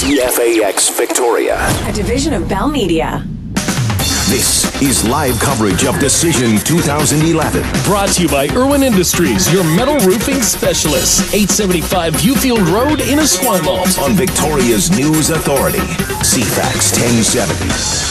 CFAX Victoria, a division of Bell Media. This is live coverage of Decision 2011. Brought to you by Irwin Industries, your metal roofing specialist. 875 Viewfield Road in Esquimalt. On Victoria's News Authority, CFAX 1070.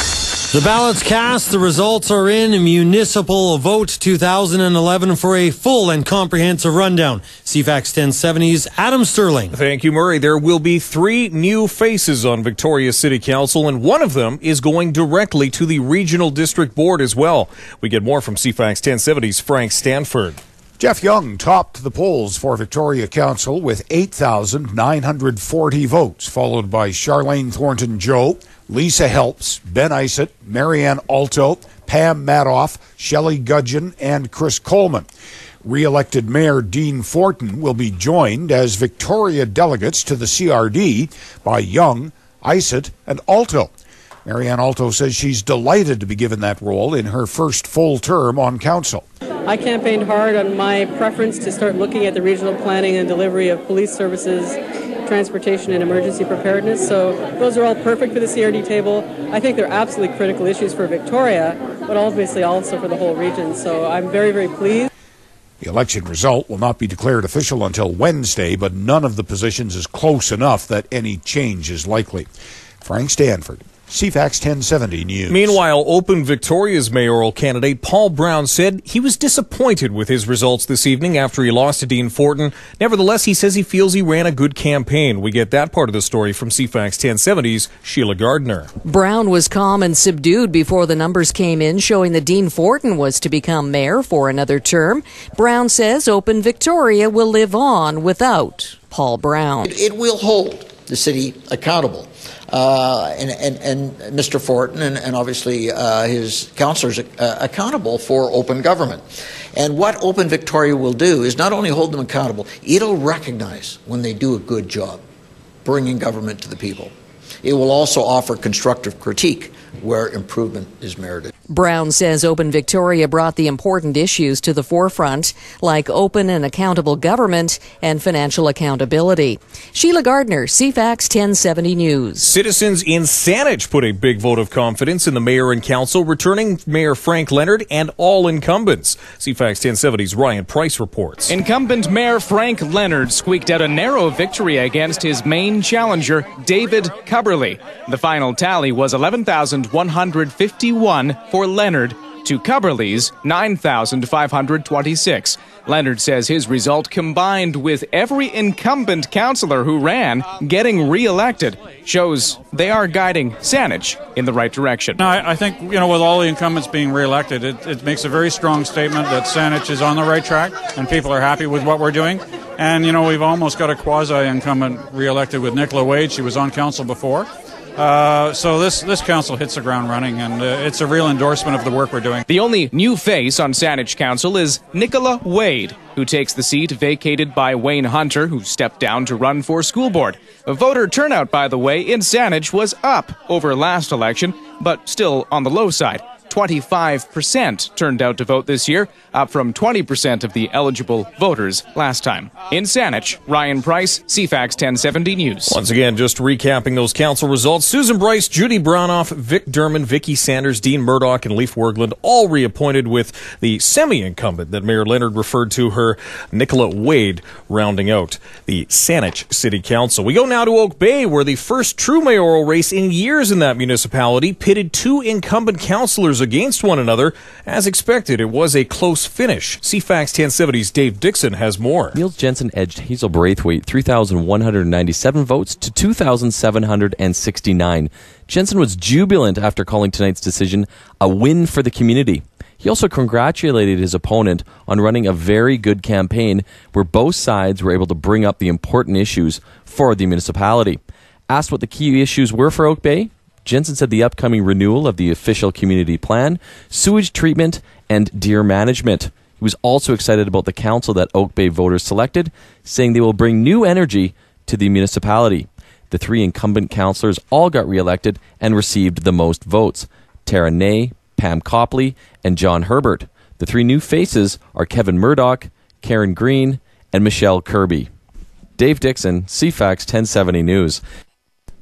The ballots cast, the results are in. Municipal Vote 2011 for a full and comprehensive rundown. CFAX 1070's Adam Sterling. Thank you, Murray. There will be 3 new faces on Victoria City Council, and one of them is going directly to the Regional District Board as well. We get more from CFAX 1070's Frank Stanford. Jeff Young topped the polls for Victoria Council with 8,940 votes, followed by Charlene Thornton-Joe, Lisa Helps, Ben Isett, Marianne Alto, Pam Madoff, Shelley Gudgeon, and Chris Coleman. Re-elected Mayor Dean Fortin will be joined as Victoria delegates to the CRD by Young, Isett, and Alto. Marianne Alto says she's delighted to be given that role in her first full term on council. I campaigned hard on my preference to start looking at the regional planning and delivery of police services, transportation and emergency preparedness. So those are all perfect for the CRD table. I think they're absolutely critical issues for Victoria, but obviously also for the whole region. So I'm very, very pleased. The election result will not be declared official until Wednesday, but none of the positions is close enough that any change is likely. Frank Stanford, CFAX 1070 News. Meanwhile, Open Victoria's mayoral candidate Paul Brown said he was disappointed with his results this evening after he lost to Dean Fortin. Nevertheless, he says he feels he ran a good campaign. We get that part of the story from CFAX 1070's Sheila Gardner. Brown was calm and subdued before the numbers came in, showing that Dean Fortin was to become mayor for another term. Brown says Open Victoria will live on without Paul Brown. It will hold the city accountable. And Mr. Fortin and obviously his councillors accountable for open government. And what Open Victoria will do is not only hold them accountable, it'll recognize when they do a good job bringing government to the people. It will also offer constructive critique where improvement is merited. Brown says Open Victoria brought the important issues to the forefront, like open and accountable government and financial accountability. Sheila Gardner, CFAX 1070 News. Citizens in Saanich put a big vote of confidence in the mayor and council, returning Mayor Frank Leonard and all incumbents. CFAX 1070's Ryan Price reports. Incumbent Mayor Frank Leonard squeaked out a narrow victory against his main challenger, David Cubberley. The final tally was 11,151 for Leonard to Cubberley's 9,526. Leonard says his result, combined with every incumbent councillor who ran getting re-elected, shows they are guiding Saanich in the right direction. I think, with all the incumbents being re-elected, it makes a very strong statement that Saanich is on the right track and people are happy with what we're doing. And, we've almost got a quasi-incumbent re-elected with Nicola Wade. She was on council before. So this council hits the ground running, and it's a real endorsement of the work we're doing. The only new face on Saanich Council is Nicola Wade, who takes the seat vacated by Wayne Hunter, who stepped down to run for school board. Voter turnout, by the way, in Saanich was up over last election, but still on the low side. 25% turned out to vote this year, up from 20% of the eligible voters last time. In Saanich, Ryan Price, CFAX 1070 News. Once again, just recapping those council results. Susan Bryce, Judy Brownoff, Vic Derman, Vicky Sanders, Dean Murdoch, and Leif Wergeland all reappointed, with the semi-incumbent that Mayor Leonard referred to her, Nicola Wade, rounding out the Saanich City Council. We go now to Oak Bay, where the first true mayoral race in years in that municipality pitted 2 incumbent councillors against one another. As expected, it was a close finish. CFAX 1070's Dave Dixon has more. Niels Jensen edged Hazel Braithwaite 3,197 votes to 2,769. Jensen was jubilant after calling tonight's decision a win for the community. He also congratulated his opponent on running a very good campaign where both sides were able to bring up the important issues for the municipality. Asked what the key issues were for Oak Bay, Jensen said the upcoming renewal of the official community plan, sewage treatment, and deer management. He was also excited about the council that Oak Bay voters selected, saying they will bring new energy to the municipality. The 3 incumbent councillors all got re-elected and received the most votes: Tara Ney, Pam Copley, and John Herbert. The 3 new faces are Kevin Murdoch, Karen Green, and Michelle Kirby. Dave Dixon, CFAX 1070 News.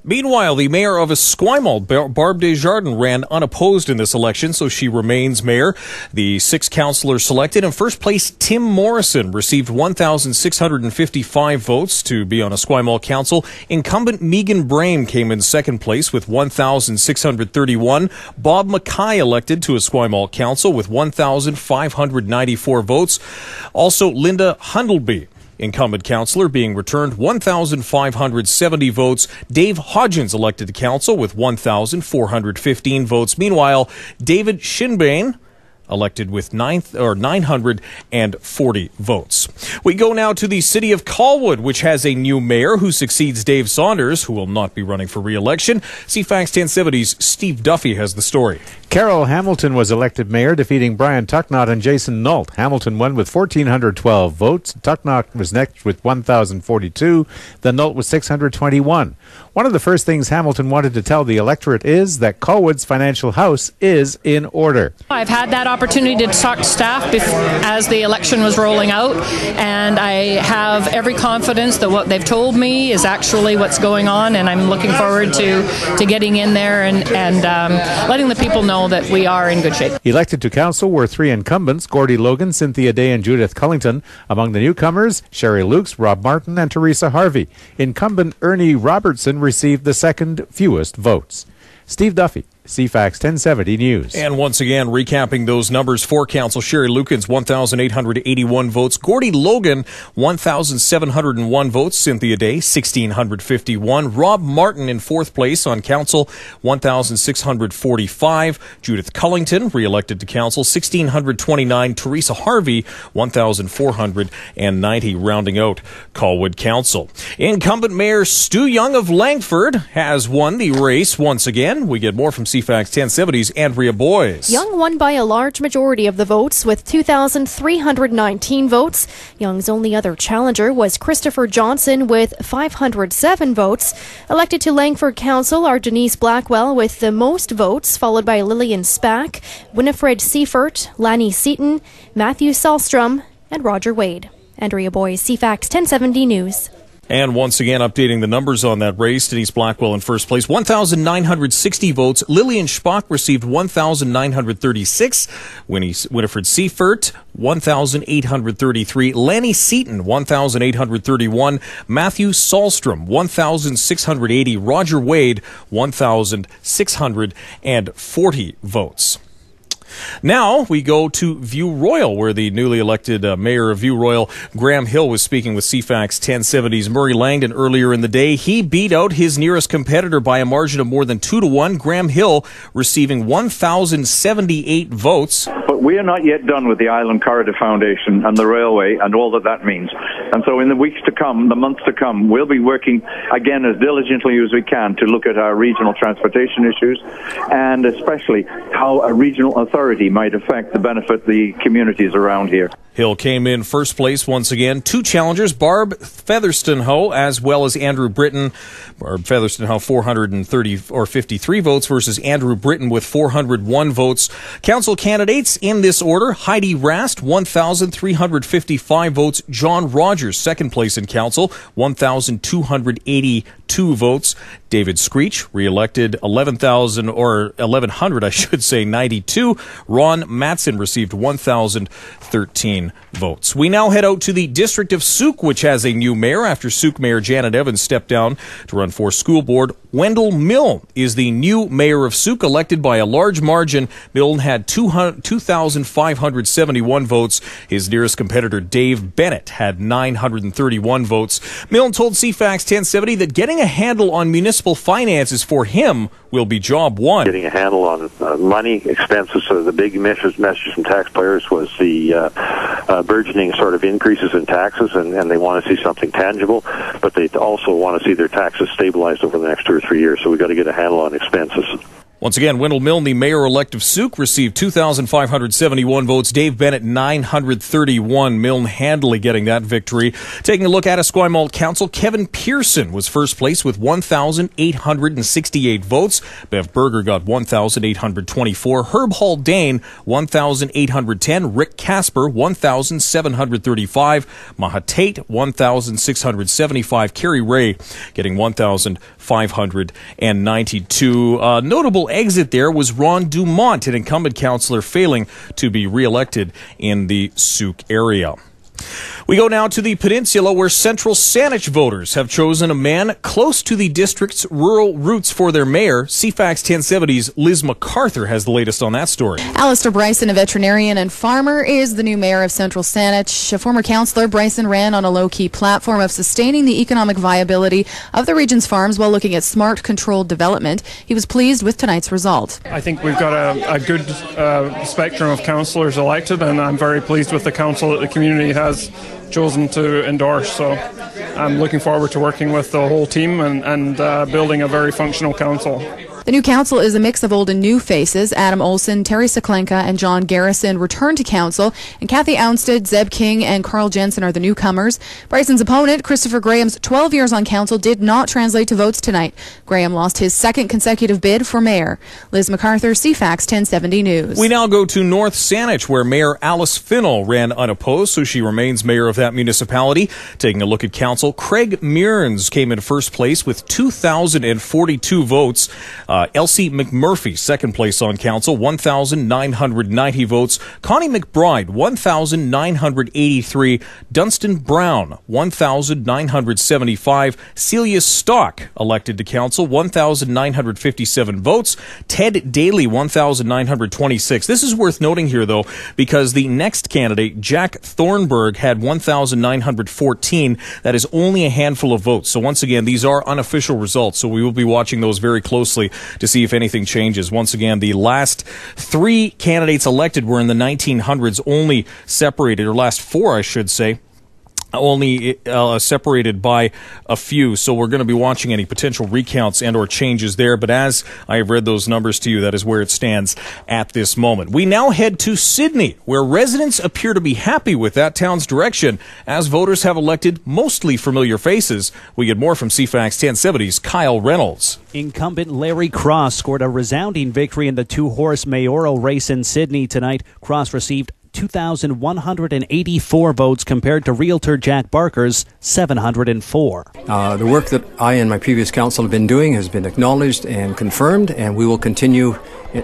Meanwhile, the mayor of Esquimalt, Barb Desjardins, ran unopposed in this election, so she remains mayor. The 6 councillors selected. In first place, Tim Morrison received 1,655 votes to be on Esquimalt Council. Incumbent Megan Brame came in second place with 1,631. Bob Mackay elected to Esquimalt Council with 1,594 votes. Also, Linda Hundleby, incumbent councillor, being returned 1,570 votes. Dave Hodgins elected to council with 1,415 votes. Meanwhile, David Shinbane elected with 940 votes. We go now to the city of Colwood, which has a new mayor who succeeds Dave Saunders, who will not be running for re-election. CFAX 1070's Steve Duffy has the story. Carol Hamilton was elected mayor, defeating Brian Tucknott and Jason Nault. Hamilton won with 1,412 votes. Tucknott was next with 1,042. Then Nault was 621. One of the first things Hamilton wanted to tell the electorate is that Colwood's financial house is in order. I've had that opportunity to talk to staff as the election was rolling out, and I have every confidence that what they've told me is actually what's going on, and I'm looking forward to getting in there and letting the people know that we are in good shape. Elected to council were 3 incumbents, Gordy Logan, Cynthia Day, and Judith Cullington. Among the newcomers, Sherry Lukes, Rob Martin, and Teresa Harvey. Incumbent Ernie Robertson received the second fewest votes. Steve Duffy, CFAX 1070 News. And once again, recapping those numbers for council: Sherry Lukens, 1,881 votes. Gordy Logan, 1,701 votes. Cynthia Day, 1,651. Rob Martin in fourth place on council, 1,645. Judith Cullington, re-elected to council, 1,629. Teresa Harvey, 1,490, rounding out Colwood Council. Incumbent Mayor Stu Young of Langford has won the race once again. We get more from CFAX 1070's Andrea Boyes. Young won by a large majority of the votes with 2,319 votes. Young's only other challenger was Christopher Johnson with 507 votes. Elected to Langford Council are Denise Blackwell with the most votes, followed by Lillian Spack, Winifred Seifert, Lanny Seaton, Matthew Salstrom, and Roger Wade. Andrea Boyes, CFAX 1070 News. And once again, updating the numbers on that race, Denise Blackwell in first place, 1,960 votes. Lillian Spock received 1,936. Winifred Seifert, 1,833. Lanny Seaton, 1,831. Matthew Salstrom, 1,680. Roger Wade, 1,640 votes. Now we go to View Royal, where the newly elected mayor of View Royal, Graham Hill, was speaking with CFAX 1070's Murray Langdon earlier in the day. He beat out his nearest competitor by a margin of more than 2-1. Graham Hill receiving 1,078 votes. But we are not yet done with the Island Corridor Foundation and the railway and all that means. And so in the weeks to come, the months to come, we'll be working again as diligently as we can to look at our regional transportation issues, and especially how a regional authority might affect the benefit the communities around here. Hill came in first place once again. 2 challengers, Barb Featherstonhoe as well as Andrew Britton. Barb Featherstonhoe 453 votes versus Andrew Britton with 401 votes. Council candidates in this order: Heidi Rast, 1,355 votes. John Rogers, second place in council, 1,282 votes. David Screech, re-elected 1,192. Ron Matson received 1,013 votes. We now head out to the District of Souk, which has a new mayor after Souk Mayor Janet Evans stepped down to run for school board. Wendell Milne is the new mayor of Souk, elected by a large margin. Milne had 2,571 votes. His nearest competitor, Dave Bennett, had 931 votes. Milne told CFAX 1070 that getting a handle on municipal finances for him will be job one. Getting a handle on money, expenses. So the big message from taxpayers was the burgeoning sort of increases in taxes, and they want to see something tangible, but they also want to see their taxes stabilized over the next 2 or 3 years. So we've got to get a handle on expenses. Once again, Wendell Milne, the mayor-elect of Souk, received 2,571 votes. Dave Bennett, 931. Milne handily getting that victory. Taking a look at Esquimalt Council, Kevin Pearson was first place with 1,868 votes. Bev Berger got 1,824. Herb Haldane, 1,810. Rick Casper, 1,735. Maha Tate, 1,675. Kerry Ray getting 1,500. 592. Notable exit there was Ron Dumont, an incumbent councillor failing to be re-elected in the Souk area. We go now to the peninsula, where Central Saanich voters have chosen a man close to the district's rural roots for their mayor. CFAX 1070's Liz MacArthur has the latest on that story. Alistair Bryson, a veterinarian and farmer, is the new mayor of Central Saanich. A former councillor, Bryson ran on a low-key platform of sustaining the economic viability of the region's farms while looking at smart, controlled development. He was pleased with tonight's result. I think we've got a good spectrum of councillors elected, and I'm very pleased with the council that the community has chosen to endorse. So I'm looking forward to working with the whole team and building a very functional council. The new council is a mix of old and new faces. Adam Olson, Terry Saklenka, and John Garrison returned to council, and Kathy Ounstead, Zeb King, and Carl Jensen are the newcomers. Bryson's opponent, Christopher Graham's 12 years on council, did not translate to votes tonight. Graham lost his second consecutive bid for mayor. Liz MacArthur, CFAX 1070 News. We now go to North Saanich, where Mayor Alice Finnell ran unopposed, so she remains mayor of that municipality. Taking a look at council, Craig Mearns came in first place with 2,042 votes. Elsie McMurphy, second place on council, 1,990 votes. Connie McBride, 1,983. Dunstan Brown, 1,975. Celia Stock, elected to council, 1,957 votes. Ted Daly, 1,926. This is worth noting here, though, because the next candidate, Jack Thornburg, had 1,914. That is only a handful of votes. So once again, these are unofficial results, so we will be watching those very closely to see if anything changes. Once again, the last three candidates elected were in the 1900s, only separated, or last four, I should say, only separated by a few. So we're going to be watching any potential recounts and or changes there. But as I have read those numbers to you, that is where it stands at this moment. We now head to Sydney, where residents appear to be happy with that town's direction, as voters have elected mostly familiar faces. We get more from CFAX 1070's Kyle Reynolds. Incumbent Larry Cross scored a resounding victory in the two-horse mayoral race in Sydney tonight. Cross received 2,184 votes compared to Realtor Jack Barker's 704. The work that I and my previous council have been doing has been acknowledged and confirmed, and we will continue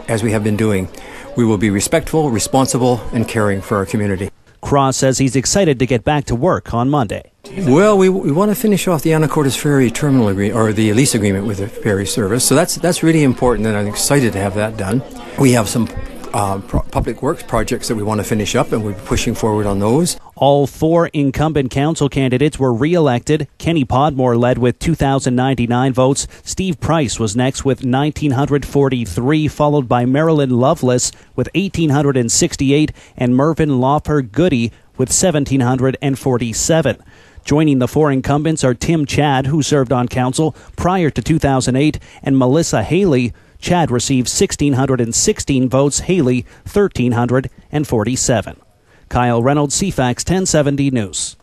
as we have been doing. We will be respectful, responsible, and caring for our community. Cross says he's excited to get back to work on Monday. Well, we want to finish off the Anacortes Ferry terminal agreement, or the lease agreement with the ferry service. So that's really important, and I'm excited to have that done. We have some public works projects that we want to finish up, and we're pushing forward on those. All four incumbent council candidates were re-elected. Kenny Podmore led with 2,099 votes. Steve Price was next with 1,943, followed by Marilyn Lovelace with 1,868 and Mervyn Lauper Goody with 1,747. Joining the four incumbents are Tim Chad, who served on council prior to 2008, and Melissa Haley. Chad received 1,616 votes, Haley 1,347. Kyle Reynolds, CFAX 1070 News.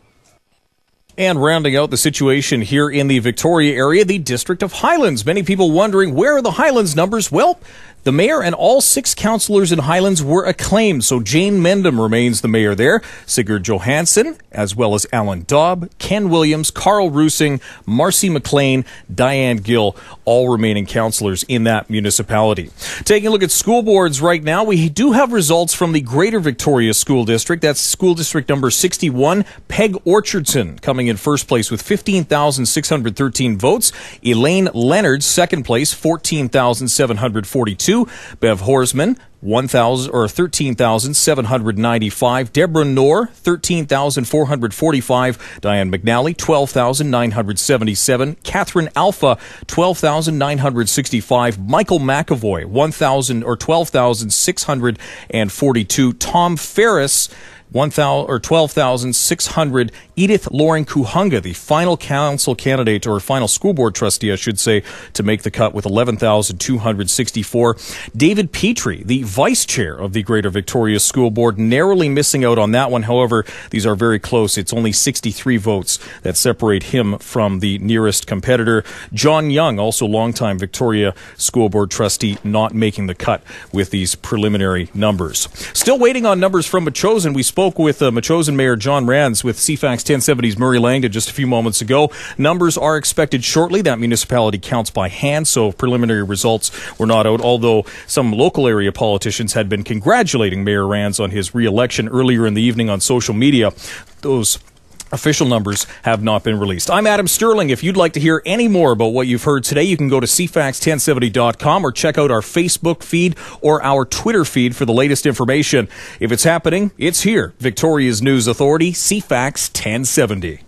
And rounding out the situation here in the Victoria area, the District of Highlands. Many people wondering, where are the Highlands numbers? Well, the mayor and all 6 councillors in Highlands were acclaimed, so Jane Mendham remains the mayor there. Sigurd Johansson, as well as Alan Dobb, Ken Williams, Carl Rusing, Marcy McLean, Diane Gill, all remaining councillors in that municipality. Taking a look at school boards right now, we do have results from the Greater Victoria School District. That's school district number 61, Peg Orchardson, coming in first place with 15,613 votes. Elaine Leonard, second place, 14,742. Bev Horsman, 13,795. Deborah Knorr, 13,445. Diane McNally, 12,977. Catherine Alpha, 12,965. Michael McAvoy, 12,642. Tom Ferris, 12,600. Edith Loring Kuhunga, the final council candidate, or final school board trustee, I should say, to make the cut with 11,264. David Petrie, the vice chair of the Greater Victoria School Board, narrowly missing out on that one. However, these are very close. It's only 63 votes that separate him from the nearest competitor. John Young, also longtime Victoria School Board trustee, not making the cut with these preliminary numbers. Still waiting on numbers from Metchosin. We spoke spoke with Metchosin Mayor John Rands with CFAX 1070's Murray Langdon just a few moments ago. Numbers are expected shortly. That municipality counts by hand, so preliminary results were not out, although some local area politicians had been congratulating Mayor Rands on his re-election earlier in the evening on social media. Those official numbers have not been released. I'm Adam Sterling. If you'd like to hear any more about what you've heard today, you can go to cfax1070.com or check out our Facebook feed or our Twitter feed for the latest information. If it's happening, it's here. Victoria's News Authority, CFAX 1070.